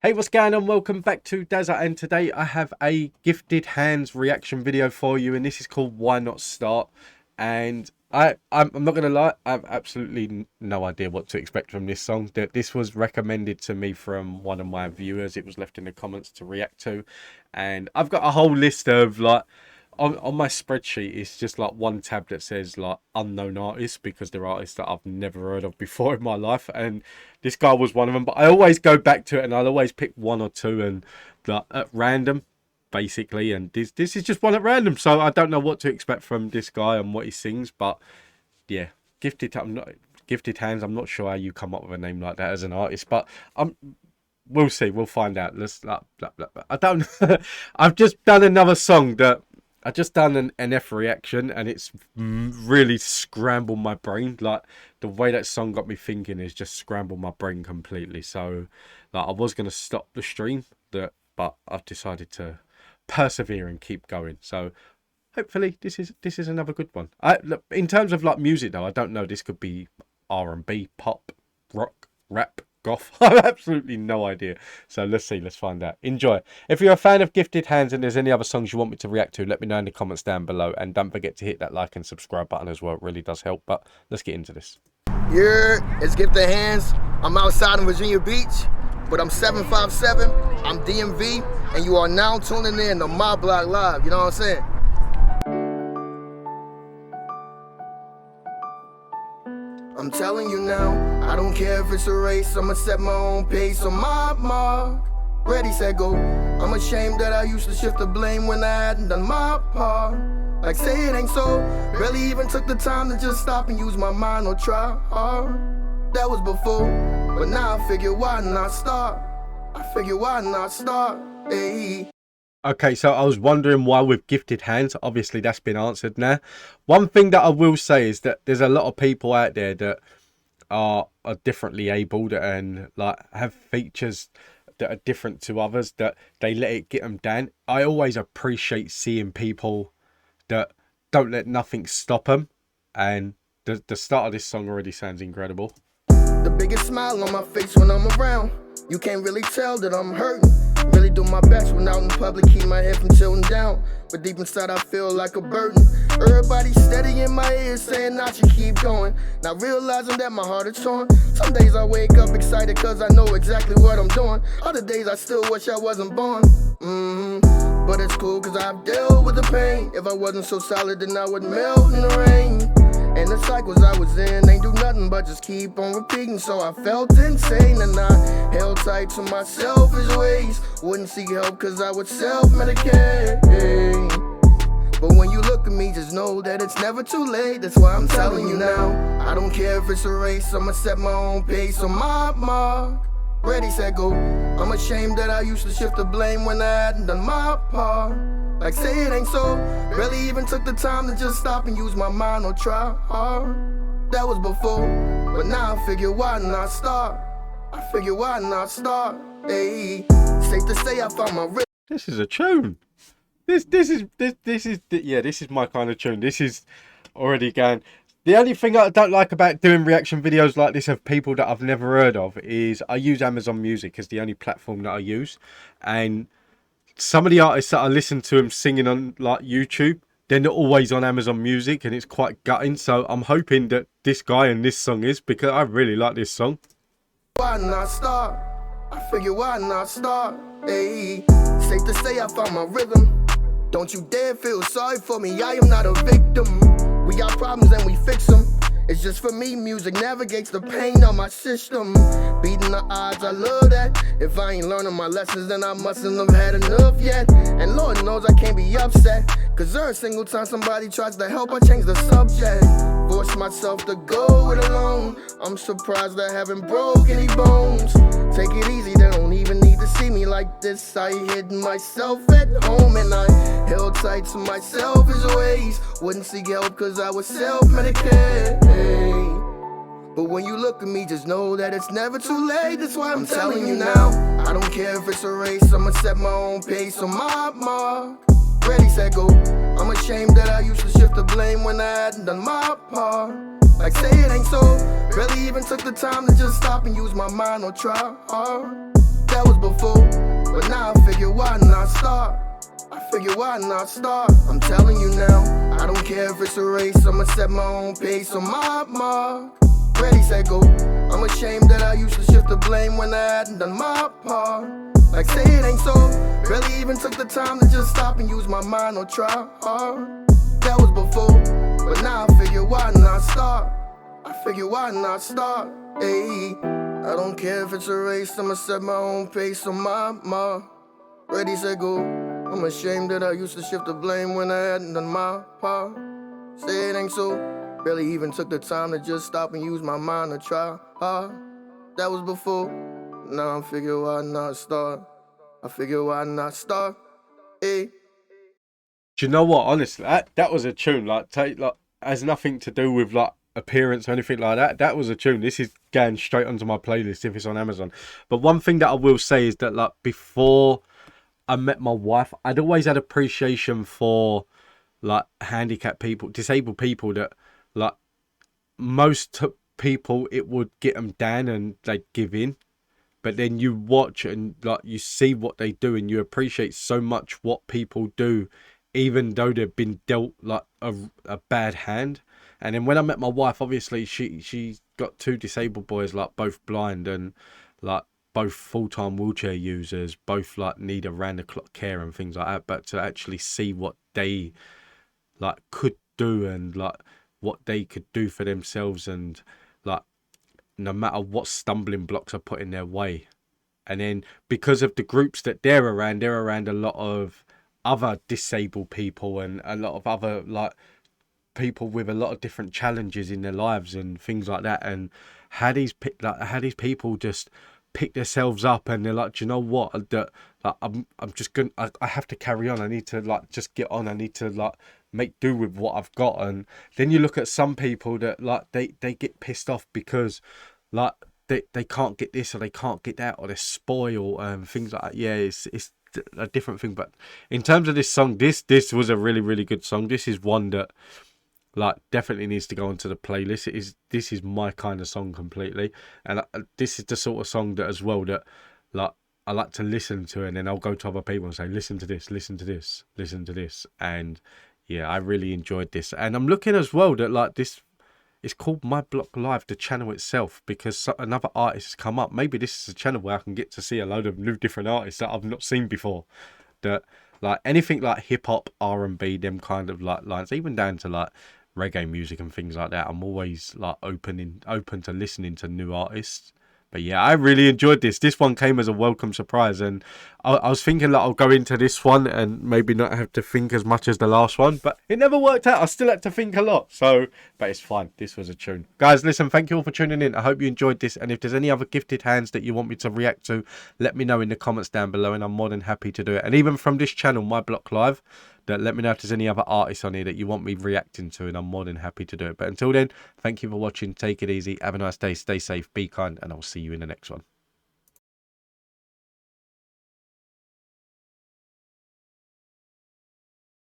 Hey, what's going on? Welcome back to Dazza, and today I have a Gifted Hands reaction video for you, and this is called Why Not Start. And I'm not gonna lie, I have absolutely no idea what to expect from this song. This was recommended to me from one of my viewers. It was left in the comments to react to, and I've got a whole list of like on my spreadsheet. It's just like one tab that says like unknown artists, because they're artists that I've never heard of before in my life, and this guy was one of them. But I always go back to it, and I'll always pick one or two and like at random, basically. And this is just one at random, so I don't know what to expect from this guy and what he sings. But yeah, Gifted Hands. I'm not sure how you come up with a name like that as an artist, but we'll see. We'll find out. I don't. I've just done another song that I just done an NF reaction, and it's really scrambled my brain. Like the way that song got me thinking is just scrambled my brain completely. So like I was gonna stop the stream, but I've decided to persevere and keep going. So hopefully this is another good one. Look, in terms of like music though, I don't know. This could be R&B, pop, rock, rap, goth. I have absolutely no idea. So let's see, let's find out. Enjoy. If you're a fan of Gifted Hands and there's any other songs you want me to react to, let me know in the comments down below, and don't forget to hit that like and subscribe button as well. It really does help. But let's get into this. Yeah, it's Gifted Hands. I'm outside in Virginia Beach, but I'm 757. I'm DMV, and you are now tuning in to My Block Live. You know what I'm saying? I'm telling you now, I don't care if it's a race, I'ma set my own pace on my mark. Ready, set, go. I'm ashamed that I used to shift the blame when I hadn't done my part. Like say it ain't so, barely even took the time to just stop and use my mind or try hard. That was before, but now I figure why not start? Hey. Okay, so I was wondering why with Gifted Hands. Obviously, that's been answered now. One thing that I will say is that there's a lot of people out there that are differently abled and like have features that are different to others, that they let it get them down. I always appreciate seeing people that don't let nothing stop them. And the start of this song already sounds incredible. The biggest smile on my face when I'm around. You can't really tell that I'm hurting. Really do my best when out in public, keep my head from tilting down. But deep inside I feel like a burden. Everybody steady in my ear saying I should keep going. Not realizing that my heart is torn. Some days I wake up excited cause I know exactly what I'm doing. Other days I still wish I wasn't born. But it's cool cause I've dealt with the pain. If I wasn't so solid then I would melt in the rain. And the cycles I was in ain't do nothing but just keep on repeating. So I felt insane and I held tight to my selfish ways. Wouldn't seek help cause I would self-medicate. But when you look at me, just know that it's never too late. That's why I'm telling you now, I don't care if it's a race, I'ma set my own pace on my mark. Ready, set, go. I'm ashamed that I used to shift the blame when I hadn't done my part. Like say it ain't so, barely even took the time to just stop and use my mind or try hard. That was before, but now I figure why not start? Hey, safe to say I found my rhythm. This is a tune. This is my kind of tune. This is already going. The only thing I don't like about doing reaction videos like this of people that I've never heard of is I use Amazon Music as the only platform that I use, and some of the artists that I listen to them singing on like YouTube, they're not always on Amazon Music, and it's quite gutting. So I'm hoping that this guy and this song is, because I really like this song. Why not start? I figure why not start? Hey, safe to say I found my rhythm. Don't you dare feel sorry for me, I am not a victim. We got problems and we fix them. It's just for me, music navigates the pain on my system. Beating the odds, I love that. If I ain't learning my lessons, then I mustn't have had enough yet. And Lord knows I can't be upset, cause every single time somebody tries to help, I change the subject. Force myself to go it alone. I'm surprised I haven't broke any bones. Take it easy, they don't even need to see me like this. I hid myself at home and I held tight to my selfish ways. Wouldn't seek help cause I was self-medicated. But when you look at me, just know that it's never too late. That's why I'm telling you now, I don't care if it's a race, I'ma set my own pace on my mark. Ready, set, go. I'm ashamed that I used to shift the blame when I hadn't done my part. Like say it ain't so, barely even took the time to just stop and use my mind or try hard. That was before, but now I figure why not start. I figure why not start. I'm telling you now, I don't care if it's a race, I'ma set my own pace on my mark. Ready, set, go. I'm ashamed that I used to shift the blame when I hadn't done my part. Like say it ain't so, barely even took the time to just stop and use my mind or try hard. That was before, but now I figure why not start. I figure why not start. Ayy, I don't care if it's a race, I'ma set my own pace on my mark. Ready, set, go. I'm ashamed that I used to shift the blame when I hadn't done my part. Say it ain't so, barely even took the time to just stop and use my mind to try hard. That was before, now I figure why not start. I figure why not start. Hey. Do you know what? Honestly, that was a tune. Like, has nothing to do with like appearance or anything like that. That was a tune. This is going straight onto my playlist if it's on Amazon. But one thing that I will say is that like before I met my wife, I'd always had appreciation for like handicapped people, disabled people, that like most people it would get them down and they'd give in. But then you watch and like you see what they do and you appreciate so much what people do, even though they've been dealt like a bad hand. And then when I met my wife, obviously she's got two disabled boys, like both blind and like both full-time wheelchair users, both like need around the clock care and things like that. But to actually see what they like could do and like what they could do for themselves, and like no matter what stumbling blocks are put in their way. And then because of the groups that they're around a lot of other disabled people and a lot of other like people with a lot of different challenges in their lives and things like that. And how these people just pick themselves up and they're like, do you know what? That like, I'm just gonna I have to carry on. I need to like just get on. I need to like make do with what I've got. And then you look at some people that like they get pissed off because like they can't get this or they can't get that or they're spoiled and things like that. Yeah, it's a different thing. But in terms of this song, this was a really, really good song. This is one that like definitely needs to go onto the playlist. This is my kind of song completely. And this is the sort of song that as well that like I like to listen to, and then I'll go to other people and say, listen to this, listen to this, listen to this. And yeah, I really enjoyed this. And I'm looking as well that like this, it's called My Block Live, the channel itself, because another artist has come up. Maybe this is a channel where I can get to see a load of new different artists that I've not seen before. That like anything like hip hop, R&B, them kind of like lines, even down to like reggae music and things like that. I'm always like open to listening to new artists. But yeah, I really enjoyed this. This one came as a welcome surprise, and I was thinking that I'll go into this one and maybe not have to think as much as the last one, but it never worked out. I still had to think a lot. So, but it's fine. This was a tune. Guys, listen, thank you all for tuning in. I hope you enjoyed this, and if there's any other gifted hands that you want me to react to, let me know in the comments down below, and I'm more than happy to do it. And even from this channel, My Block Live, that let me know if there's any other artists on here that you want me reacting to, and I'm more than happy to do it. But until then, thank you for watching. Take it easy. Have a nice day. Stay safe. Be kind. And I'll see you in the next one.